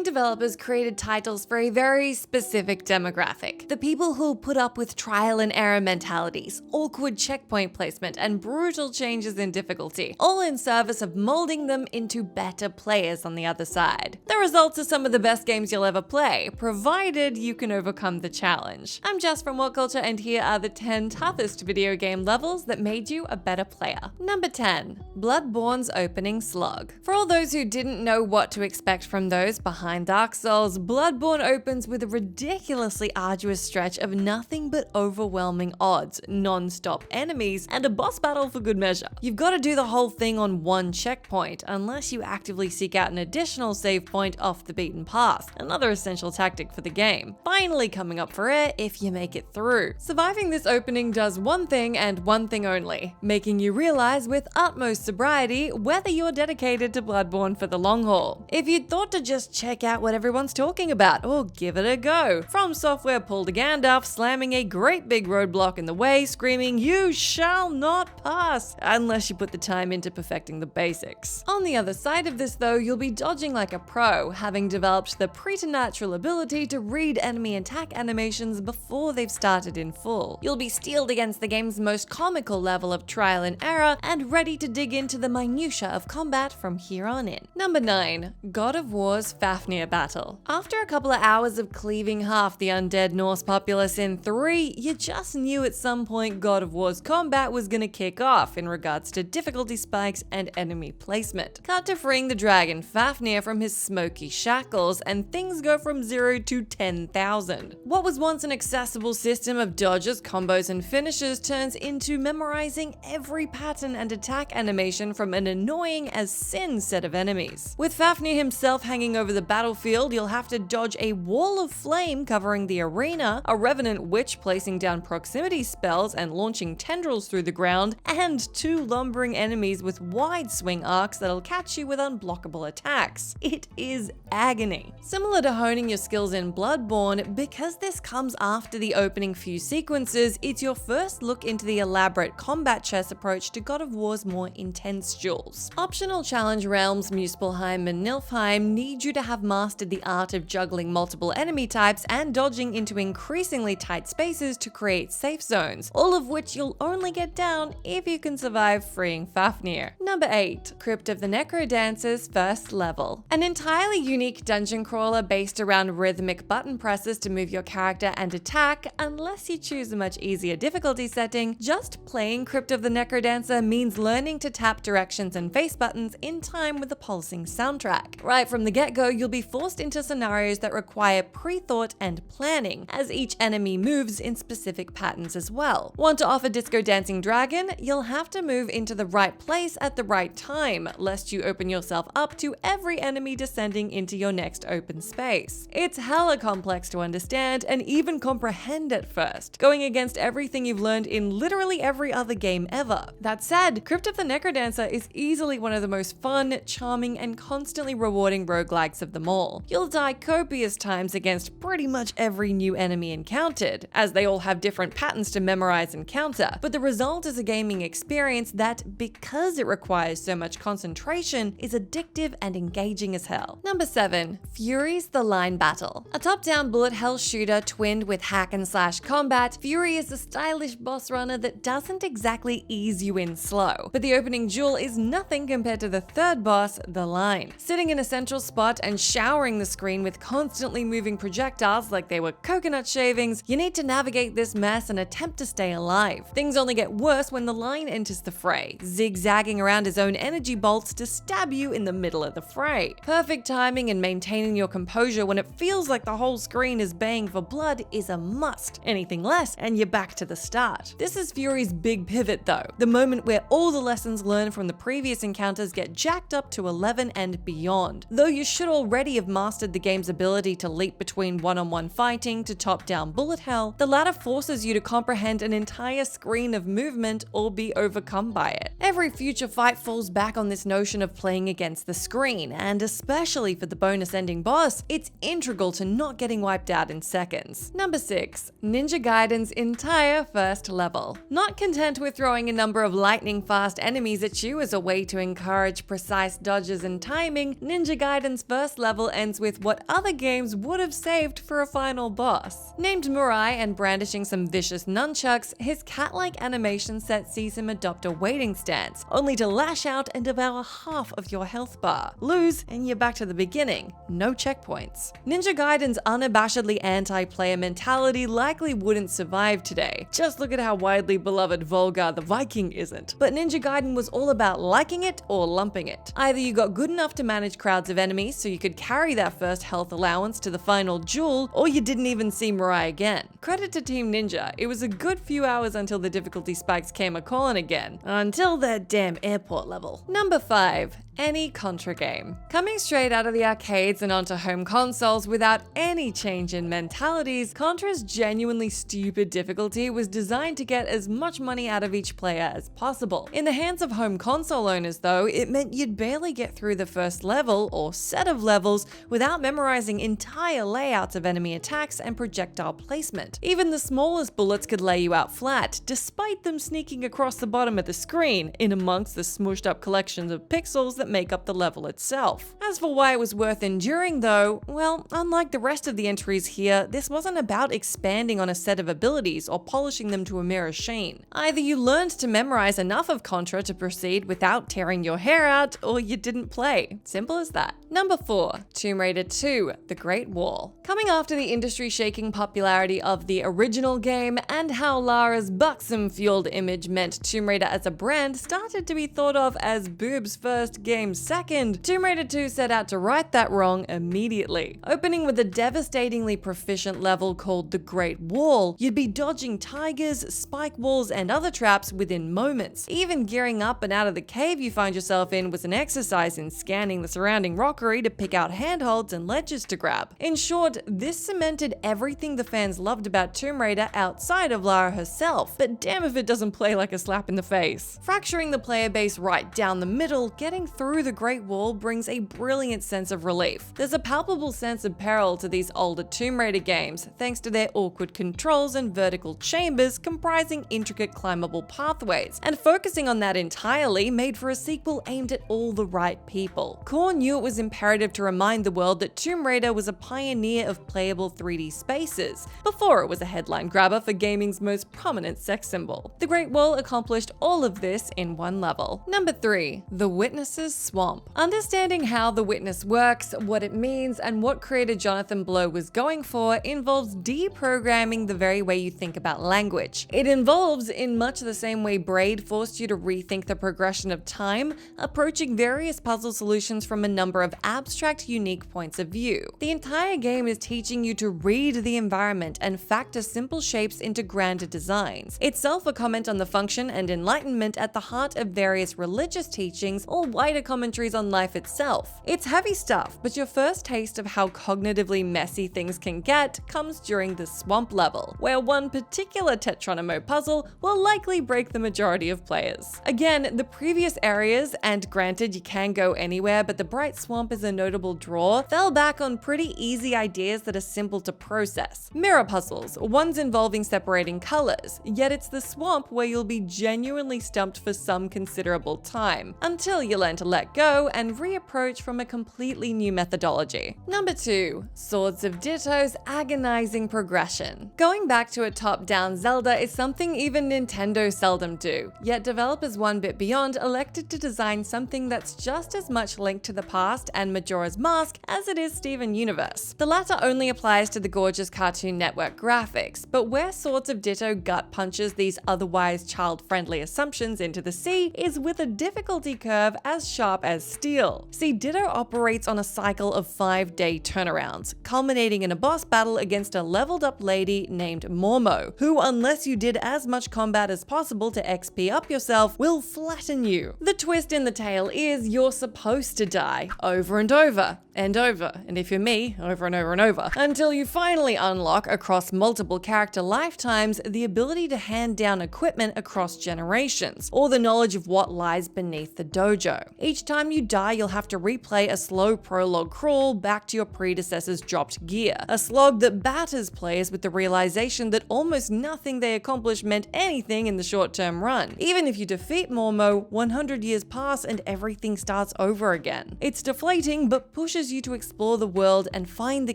Gaming developers created titles for a very specific demographic. The people who'll put up with trial and error mentalities, awkward checkpoint placement, and brutal changes in difficulty, all in service of molding them into better players on the other side. The results are some of the best games you'll ever play, provided you can overcome the challenge. I'm Jess from WhatCulture, and here are the 10 toughest video game levels that made you a better player. Number 10. Bloodborne's opening slog. For all those who didn't know what to expect from those behind Dark Souls, Bloodborne opens with a ridiculously arduous stretch of nothing but overwhelming odds, non-stop enemies, and a boss battle for good measure. You've got to do the whole thing on one checkpoint, unless you actively seek out an additional save point off the beaten path, another essential tactic for the game. Finally coming up for air if you make it through. Surviving this opening does one thing and one thing only, making you realize with utmost sobriety whether you're dedicated to Bloodborne for the long haul. If you'd thought to just check out what everyone's talking about, or give it a go, From Software pulled a Gandalf, slamming a great big roadblock in the way, screaming, "You shall not pass," unless you put the time into perfecting the basics. On the other side of this though, you'll be dodging like a pro, having developed the preternatural ability to read enemy attack animations before they've started in full. You'll be steeled against the game's most comical level of trial and error, and ready to dig into the minutiae of combat from here on in. Number 9. God of War's FAFNIR battle. After a couple of hours of cleaving half the undead Norse populace in 3, you just knew at some point God of War's combat was gonna kick off in regards to difficulty spikes and enemy placement. Cut to freeing the dragon FAFNIR from his smoky shackles, and things go from 0 to 10,000. What was once an accessible system of dodges, combos, and finishes turns into memorizing every pattern and attack animation from an annoying as sin set of enemies. With FAFNIR himself hanging over the battlefield, you'll have to dodge a wall of flame covering the arena, a revenant witch placing down proximity spells and launching tendrils through the ground, and 2 lumbering enemies with wide swing arcs that'll catch you with unblockable attacks. It is agony. Similar to honing your skills in Bloodborne, because this comes after the opening few sequences, it's your first look into the elaborate combat chess approach to God of War's more intense duels. Optional challenge realms Muspelheim and Niflheim need you to have mastered the art of juggling multiple enemy types and dodging into increasingly tight spaces to create safe zones, all of which you'll only get down if you can survive freeing FAFNIR. Number 8. Crypt of the NECRODANCER's first level. An entirely unique dungeon crawler based around rhythmic button presses to move your character and attack, unless you choose a much easier difficulty setting. Just playing Crypt of the NECRODANCER means learning to tap directions and face buttons in time with the pulsing soundtrack. Right from the get-go, you'll be forced into scenarios that require pre-thought and planning, as each enemy moves in specific patterns as well. Want to offer Disco Dancing Dragon? You'll have to move into the right place at the right time, lest you open yourself up to every enemy descending into your next open space. It's hella complex to understand and even comprehend at first, going against everything you've learned in literally every other game ever. That said, Crypt of the NECRODANCER is easily one of the most fun, charming, and constantly rewarding roguelikes of them all. You'll die copious times against pretty much every new enemy encountered, as they all have different patterns to memorize and counter, but the result is a gaming experience that, because it requires so much concentration, is addictive and engaging as hell. Number 7. Fury's The Line Battle. A top-down bullet hell shooter twinned with hack and slash combat, Fury is a stylish boss runner that doesn't exactly ease you in slow, but the opening duel is nothing compared to the third boss, The Line. Sitting in a central spot and showering the screen with constantly moving projectiles like they were coconut shavings, you need to navigate this mess and attempt to stay alive. Things only get worse when The Line enters the fray, zigzagging around his own energy bolts to stab you in the middle of the fray. Perfect timing and maintaining your composure when it feels like the whole screen is baying for blood is a must. Anything less and you're back to the start. This is Fury's big pivot though, the moment where all the lessons learned from the previous encounters get jacked up to 11 and beyond. Though you should already have mastered the game's ability to leap between one-on-one fighting to top-down bullet hell, the latter forces you to comprehend an entire screen of movement or be overcome by it. Every future fight falls back on this notion of playing against the screen, and especially for the bonus ending boss, it's integral to not getting wiped out in seconds. Number 6. Ninja Gaiden's entire first level. Not content with throwing a number of lightning-fast enemies at you as a way to encourage precise dodges and timing, Ninja Gaiden's first level level ends with what other games would have saved for a final boss. Named Murai and brandishing some vicious nunchucks, his cat-like animation set sees him adopt a waiting stance, only to lash out and devour half of your health bar. Lose, and you're back to the beginning. No checkpoints. Ninja Gaiden's unabashedly anti-player mentality likely wouldn't survive today. Just look at how widely beloved Volgar the Viking isn't. But Ninja Gaiden was all about liking it or lumping it. Either you got good enough to manage crowds of enemies so you could carry that first health allowance to the final duel, or you didn't even see Murai again. Credit to Team Ninja, it was a good few hours until the difficulty spikes came a-calling again. Until that damn airport level. Number 5. Any Contra game. Coming straight out of the arcades and onto home consoles without any change in mentalities, Contra's genuinely stupid difficulty was designed to get as much money out of each player as possible. In the hands of home console owners though, it meant you'd barely get through the first level or set of levels without memorizing entire layouts of enemy attacks and projectile placement. Even the smallest bullets could lay you out flat, despite them sneaking across the bottom of the screen, in amongst the smooshed up collections of pixels that make up the level itself. As for why it was worth enduring though, well, unlike the rest of the entries here, this wasn't about expanding on a set of abilities or polishing them to a mirror sheen. Either you learned to memorize enough of Contra to proceed without tearing your hair out, or you didn't play. Simple as that. Number 4. Tomb Raider 2: The Great Wall. Coming after the industry-shaking popularity of the original game and how Lara's buxom-fueled image meant Tomb Raider as a brand started to be thought of as boobs first, game second, Tomb Raider 2 set out to right that wrong immediately. Opening with a devastatingly proficient level called the Great Wall, you'd be dodging tigers, spike walls, and other traps within moments. Even gearing up and out of the cave you find yourself in was an exercise in scanning the surrounding rockery to pick out handholds and ledges to grab. In short, this cemented everything the fans loved about Tomb Raider outside of Lara herself, but damn if it doesn't play like a slap in the face. Fracturing the player base right down the middle, getting through the Great Wall brings a brilliant sense of relief. There's a palpable sense of peril to these older Tomb Raider games, thanks to their awkward controls and vertical chambers comprising intricate climbable pathways, and focusing on that entirely made for a sequel aimed at all the right people. Core knew it was imperative to remind the world that Tomb Raider was a pioneer of playable 3D spaces, before it was a headline grabber for gaming's most prominent sex symbol. The Great Wall accomplished all of this in one level. Number 3. The Witness's Swamp. Understanding how the Witness works, what it means, and what creator Jonathan Blow was going for involves deprogramming the very way you think about language. It involves, in much the same way Braid forced you to rethink the progression of time, approaching various puzzle solutions from a number of abstract, unique points of view. The entire game is teaching you to read the environment and factor simple shapes into grander designs, itself a comment on the function and enlightenment at the heart of various religious teachings or wider commentaries on life itself. It's heavy stuff, but your first taste of how cognitively messy things can get comes during the swamp level, where one particular Tetronimo puzzle will likely break the majority of players. Again, the previous areas, and granted you can go anywhere, but the bright swamp is a notable draw, fell back on pretty easy ideas that are simple to process. Mirror puzzles, ones involving separating colors, yet it's the swamp where you'll be genuinely stumped for some considerable time, until you learn to let go and reapproach from a completely new methodology. Number 2. Swords of Ditto's agonizing progression. Going back to a top-down Zelda is something even Nintendo seldom do, yet developers one bit beyond elected to design something that's just as much linked to the past and Majora's Mask as it is Steven Universe. The latter only applies to the gorgeous Cartoon Network graphics, but where Swords of Ditto gut punches these otherwise child-friendly assumptions into the sea is with a difficulty curve as sharp as steel. See, Ditto operates on a cycle of 5-day turnarounds, culminating in a boss battle against a leveled up lady named Mormo, who, unless you did as much combat as possible to XP up yourself, will flatten you. The twist in the tale is you're supposed to die over and over and over, and if you're me, over and over and over, until you finally unlock, across multiple character lifetimes, the ability to hand down equipment across generations, or the knowledge of what lies beneath the dojo. Each time you die, you'll have to replay a slow prologue crawl back to your predecessor's dropped gear. A slog that batters players with the realization that almost nothing they accomplished meant anything in the short-term run. Even if you defeat Mormo, 100 years pass and everything starts over again. It's deflating, but pushes you to explore the world and find the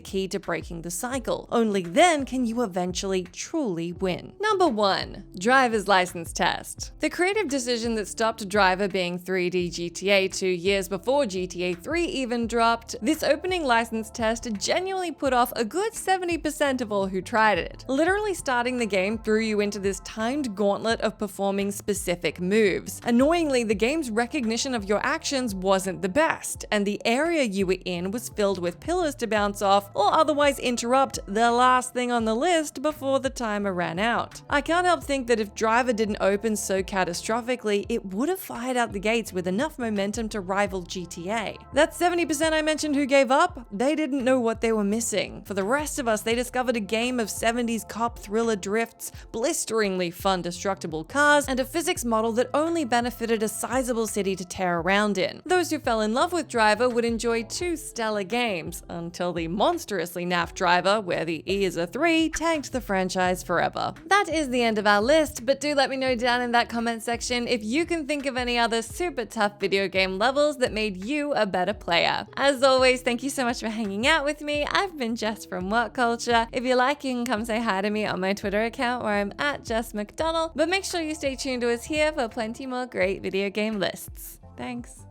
key to breaking the cycle. Only then can you eventually truly win. Number 1. Driver's License Test. The creative decision that stopped Driver being 3D GTA 2 years before GTA 3 even dropped, this opening license test genuinely put off a good 70% of all who tried it. Literally starting the game threw you into this timed gauntlet of performing specific moves. Annoyingly, the game's recognition of your actions wasn't the best, and the area you were in was filled with pillars to bounce off or otherwise interrupt the last thing on the list before the timer ran out. I can't help think that if Driver didn't open so catastrophically, it would have fired out the gates with enough momentum to rival GTA. That 70% I mentioned who gave up, they didn't know what they were missing. For the rest of us, they discovered a game of 70s cop thriller drifts, blisteringly fun destructible cars, and a physics model that only benefited a sizable city to tear around in. Those who fell in love with Driver would enjoy 2 stellar games, until the monstrously naff Driver, where the E is a 3, tanked the franchise forever. That is the end of our list, but do let me know down in that comment section if you can think of any other super tough video game levels that made you a better player. As always, thank you so much for hanging out with me. I've been Jess from WhatCulture. If you like, you can come say hi to me on my Twitter account where I'm at Jess McDonald, but make sure you stay tuned to us here for plenty more great video game lists. Thanks.